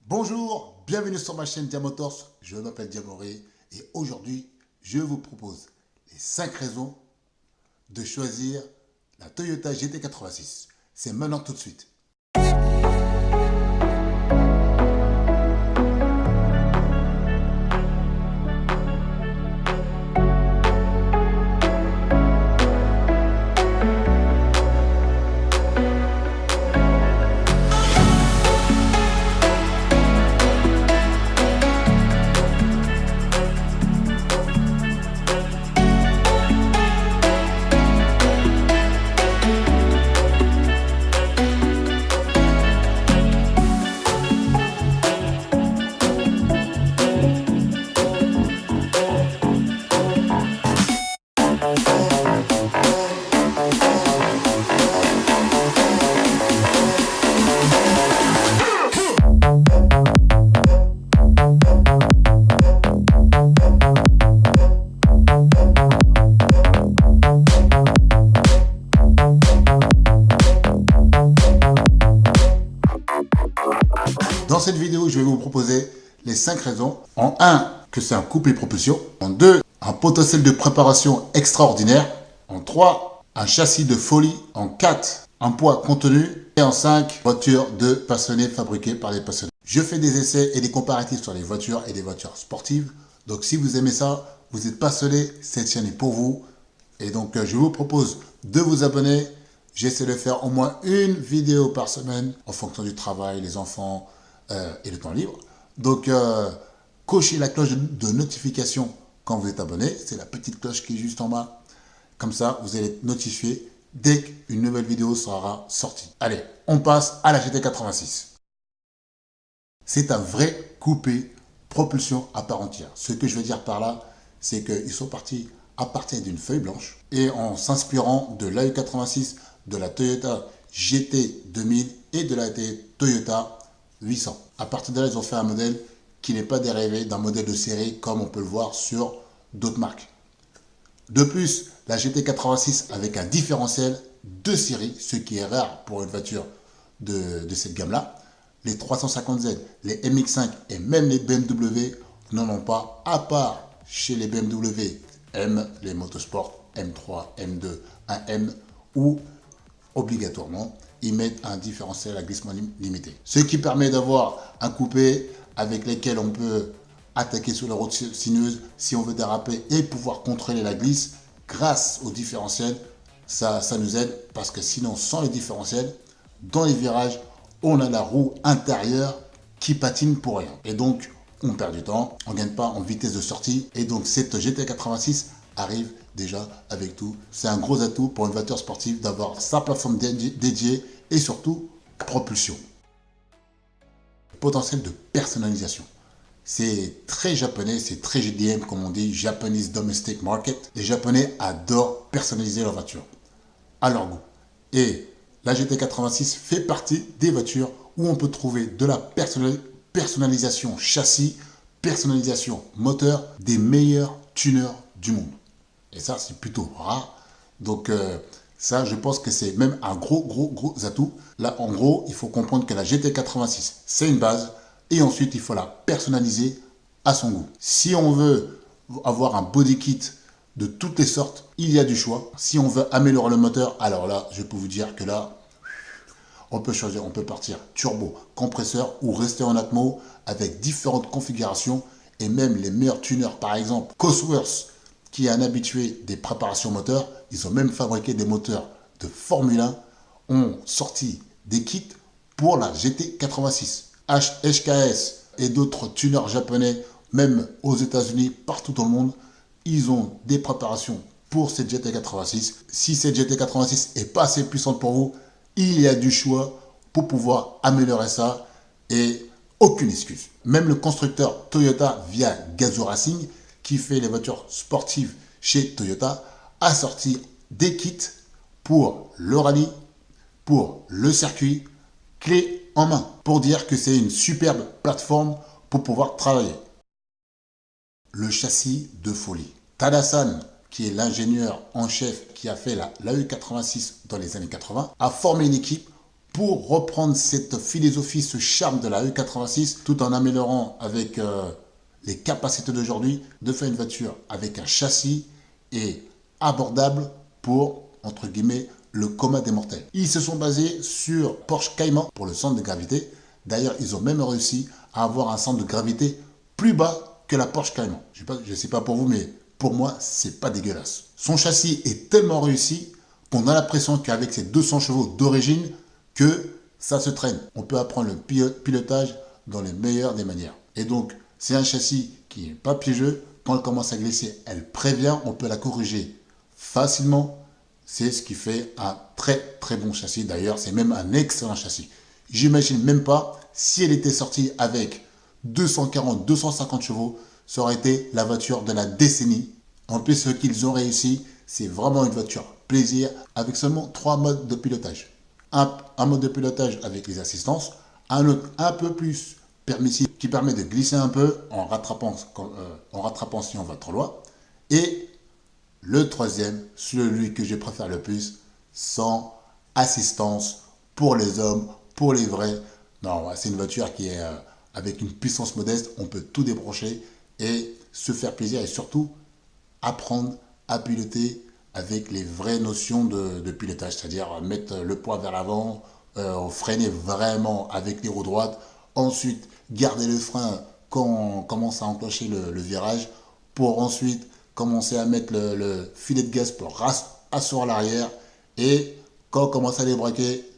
Bonjour, bienvenue sur ma chaîne Diamotors, je m'appelle Diamoré et aujourd'hui je vous propose les 5 raisons de choisir la Toyota GT86. C'est maintenant tout de suite. Dans cette vidéo, je vais vous proposer les 5 raisons. En 1, que c'est un couple et propulsion. En 2, un potentiel de préparation extraordinaire. En 3, un châssis de folie. En 4, un poids contenu. Et en 5, voiture de passionnés fabriquée par les passionnés. Je fais des essais et des comparatifs sur les voitures et les voitures sportives. Donc si vous aimez ça, vous êtes passionné, cette chaîne est pour vous. Et donc je vous propose de vous abonner. J'essaie de faire au moins une vidéo par semaine en fonction du travail, les enfants et le temps libre. Donc cochez la cloche de notification quand vous êtes abonné. C'est la petite cloche qui est juste en bas. Comme ça, vous allez être notifié dès qu'une nouvelle vidéo sera sortie. Allez, on passe à la GT86. C'est un vrai coupé propulsion à part entière. Ce que je veux dire par là, c'est qu'ils sont partis à partir d'une feuille blanche et en s'inspirant de l'AE86, de la Toyota GT 2000 et de la Toyota 800. À partir de là, ils ont fait un modèle qui n'est pas dérivé d'un modèle de série comme on peut le voir sur d'autres marques. De plus, la GT86 avec un différentiel de série, ce qui est rare pour une voiture de cette gamme-là. Les 350Z, les MX5 et même les BMW n'en ont pas, à part chez les BMW M, les motosport M3, M2, 1M, où obligatoirement ils mettent un différentiel à glissement limité. Ce qui permet d'avoir un coupé avec lequel on peut attaquer sur la route sinueuse si on veut déraper et pouvoir contrôler la glisse grâce au différentiel. Ça nous aide parce que sinon, sans le différentiel, dans les virages, on a la roue intérieure qui patine pour rien. Et donc, on perd du temps, on ne gagne pas en vitesse de sortie. Et donc, cette GT86 arrive déjà avec tout. C'est un gros atout pour une voiture sportive d'avoir sa plateforme dédiée et surtout propulsion. Potentiel de personnalisation. C'est très japonais, c'est très JDM comme on dit, Japanese Domestic Market. Les Japonais adorent personnaliser leur voiture à leur goût. Et la GT86 fait partie des voitures où on peut trouver de la personnalisation châssis, personnalisation moteur, des meilleurs tuners du monde. Et ça, c'est plutôt rare. Donc, ça, je pense que c'est même un gros atout. Là, en gros, il faut comprendre que la GT86, c'est une base. Et ensuite, il faut la personnaliser à son goût. Si on veut avoir un body kit de toutes les sortes, il y a du choix. Si on veut améliorer le moteur, alors là, je peux vous dire que là, on peut choisir, on peut partir turbo, compresseur ou rester en atmo avec différentes configurations et même les meilleurs tuners. Par exemple, Cosworth, qui est un habitué des préparations moteurs, ils ont même fabriqué des moteurs de Formule 1, ont sorti des kits pour la GT86. HKS et d'autres tuners japonais, même aux États-Unis, partout dans le monde, ils ont des préparations pour cette GT86. Si cette GT86 est pas assez puissante pour vous, il y a du choix pour pouvoir améliorer ça et aucune excuse. Même le constructeur Toyota via Gazoo Racing, qui fait les voitures sportives chez Toyota, a sorti des kits pour le rallye, pour le circuit, clé en main, pour dire que c'est une superbe plateforme pour pouvoir travailler. Le châssis de folie. Tada-san, qui est l'ingénieur en chef qui a fait la E86 dans les années 80, a formé une équipe pour reprendre cette philosophie, ce charme de la E86, tout en améliorant avec les capacités d'aujourd'hui, de faire une voiture avec un châssis et abordable pour, entre guillemets, le commun des mortels. Ils se sont basés sur Porsche Cayman pour le centre de gravité. D'ailleurs, ils ont même réussi à avoir un centre de gravité plus bas que la Porsche Cayman. Je ne sais pas pour vous, mais pour moi, c'est pas dégueulasse. Son châssis est tellement réussi qu'on a l'impression qu'avec ses 200 chevaux d'origine, que ça se traîne. On peut apprendre le pilotage dans les meilleures des manières. Et donc, c'est un châssis qui n'est pas piégeux. Quand elle commence à glisser, elle prévient. On peut la corriger facilement. C'est ce qui fait un très très bon châssis. D'ailleurs, c'est même un excellent châssis. J'imagine même pas si elle était sortie avec 240, 250 chevaux, ça aurait été la voiture de la décennie. En plus, ce qu'ils ont réussi, c'est vraiment une voiture plaisir avec seulement 3 modes de pilotage. Un mode de pilotage avec les assistances, un autre un peu plus permissif qui permet de glisser un peu en rattrapant si on va trop loin. Et le troisième, celui que je préfère le plus, sans assistance pour les hommes, pour les vrais. Non, c'est une voiture qui est avec une puissance modeste, on peut tout débrancher et se faire plaisir et surtout apprendre à piloter avec les vraies notions de pilotage, c'est-à-dire mettre le poids vers l'avant, freiner vraiment avec les roues droites, ensuite garder le frein quand on commence à enclencher le virage, pour ensuite commencer à mettre le filet de gaz pour asseoir l'arrière, et quand on commence à débraquer,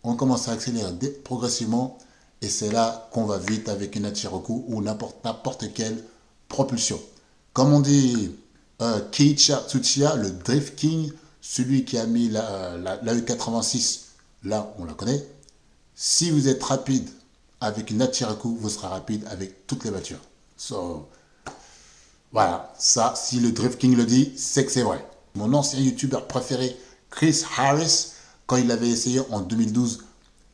on commence à accélérer progressivement, et c'est là qu'on va vite avec une Hachiroku ou n'importe quelle propulsion. Comme on dit Keiichi Tsuchiya, le Drift King, celui qui a mis la E86, là on la connaît. Si vous êtes rapide avec une Hachiroku, vous serez rapide avec toutes les voitures. So, voilà, ça, si le Drift King le dit, c'est que c'est vrai. Mon ancien youtubeur préféré, Chris Harris, quand il l'avait essayé en 2012,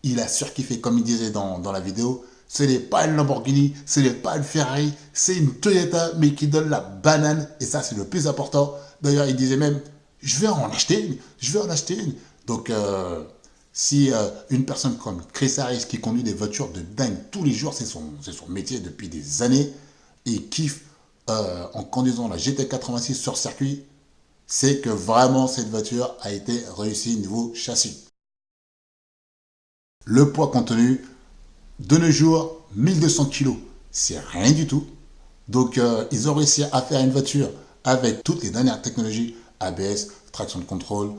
il a surkiffé, comme il disait dans la vidéo. Ce n'est pas une Lamborghini, ce n'est pas une Ferrari, c'est une Toyota, mais qui donne la banane. Et ça, c'est le plus important. D'ailleurs, il disait même, je vais en acheter une, je vais en acheter une. Donc, si une personne comme Chris Harris, qui conduit des voitures de dingue tous les jours, c'est son métier depuis des années, et kiffe en conduisant la GT86 sur circuit, c'est que vraiment cette voiture a été réussie niveau châssis. Le poids contenu, de nos jours, 1200 kg, c'est rien du tout. Donc, ils ont réussi à faire une voiture avec toutes les dernières technologies, ABS, traction control,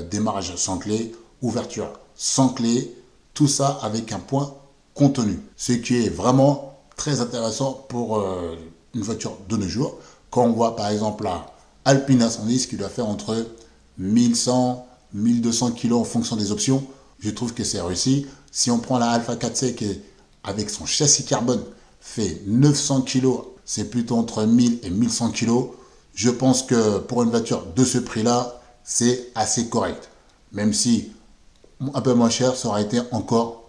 démarrage sans clé, ouverture sans clé, tout ça avec un poids contenu. Ce qui est vraiment très intéressant pour une voiture de nos jours. Quand on voit par exemple la Alpine A110 qui doit faire entre 1100 1200 kg en fonction des options, je trouve que c'est réussi. Si on prend la Alpha 4C qui, avec son châssis carbone, fait 900 kg, c'est plutôt entre 1000 et 1100 kg. Je pense que pour une voiture de ce prix-là, c'est assez correct. Même si un peu moins cher, ça aurait été encore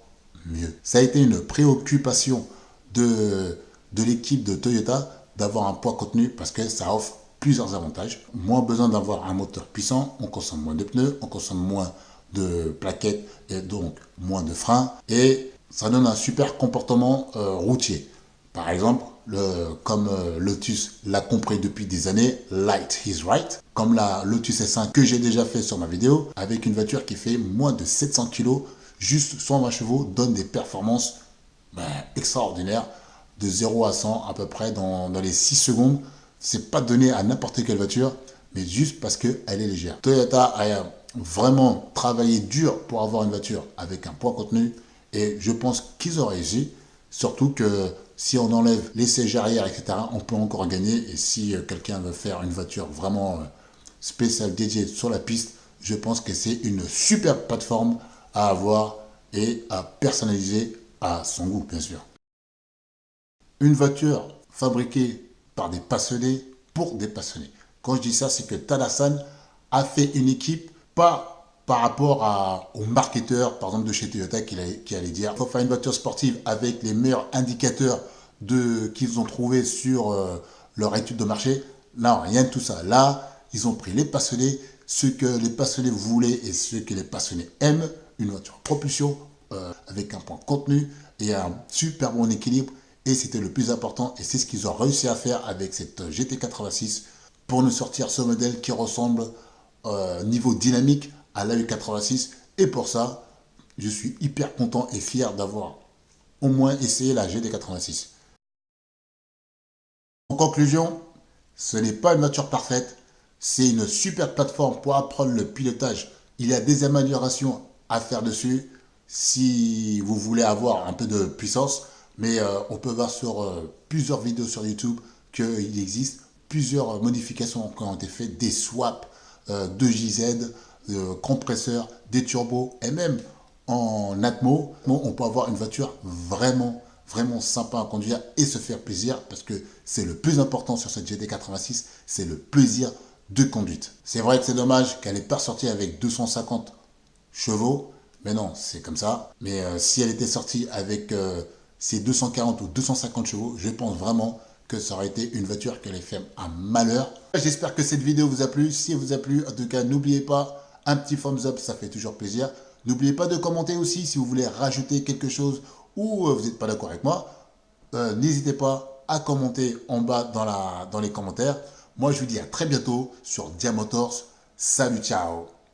mieux. Ça a été une préoccupation de l'équipe de Toyota d'avoir un poids contenu parce que ça offre plusieurs avantages. Moins besoin d'avoir un moteur puissant, on consomme moins de pneus, on consomme moins de plaquettes et donc moins de freins, et ça donne un super comportement routier. Par exemple, comme Lotus l'a compris depuis des années, light is right, comme la Lotus S1 que j'ai déjà fait sur ma vidéo, avec une voiture qui fait moins de 700 kg, juste 120 chevaux, donne des performances extraordinaires, de 0 à 100 à peu près dans les 6 secondes. C'est pas donné à n'importe quelle voiture, mais juste parce qu'elle est légère. Toyota a vraiment travaillé dur pour avoir une voiture avec un poids contenu, et je pense qu'ils ont réussi, surtout que si on enlève les sièges arrière, etc., on peut encore gagner. Et si quelqu'un veut faire une voiture vraiment spéciale, dédiée sur la piste, je pense que c'est une super plateforme à avoir et à personnaliser à son goût, bien sûr. Une voiture fabriquée par des passionnés pour des passionnés. Quand je dis ça, c'est que Tada-san a fait une équipe, pas par rapport aux marketeurs, par exemple de chez Toyota, qui allaient dire il faut faire une voiture sportive avec les meilleurs indicateurs qu'ils ont trouvés sur leur étude de marché. Là, rien de tout ça. Là, ils ont pris les passionnés, ce que les passionnés voulaient et ce que les passionnés aiment, une voiture propulsion avec un point contenu et un super bon équilibre. Et c'était le plus important. Et c'est ce qu'ils ont réussi à faire avec cette GT86 pour nous sortir ce modèle qui ressemble niveau dynamique à la U86. Et pour ça, je suis hyper content et fier d'avoir au moins essayé la GT86. En conclusion, ce n'est pas une voiture parfaite, c'est une super plateforme pour apprendre le pilotage. Il y a des améliorations à faire dessus si vous voulez avoir un peu de puissance, mais on peut voir sur plusieurs vidéos sur YouTube qu'il existe plusieurs modifications qui ont été faites, des swaps de JZ, de compresseurs, des turbos et même en Atmo, on peut avoir une voiture vraiment sympa à conduire et se faire plaisir parce que c'est le plus important sur cette GT86, c'est le plaisir de conduite. C'est vrai que c'est dommage qu'elle n'est pas sortie avec 250 chevaux, mais non, c'est comme ça. Mais si elle était sortie avec ses 240 ou 250 chevaux, je pense vraiment que ça aurait été une voiture qui allait faire un malheur. J'espère que cette vidéo vous a plu. Si elle vous a plu, en tout cas, n'oubliez pas, un petit thumbs up, ça fait toujours plaisir. N'oubliez pas de commenter aussi si vous voulez rajouter quelque chose ou vous n'êtes pas d'accord avec moi. N'hésitez pas à commenter en bas dans les commentaires. Moi, je vous dis à très bientôt sur Dia Motors. Salut, ciao!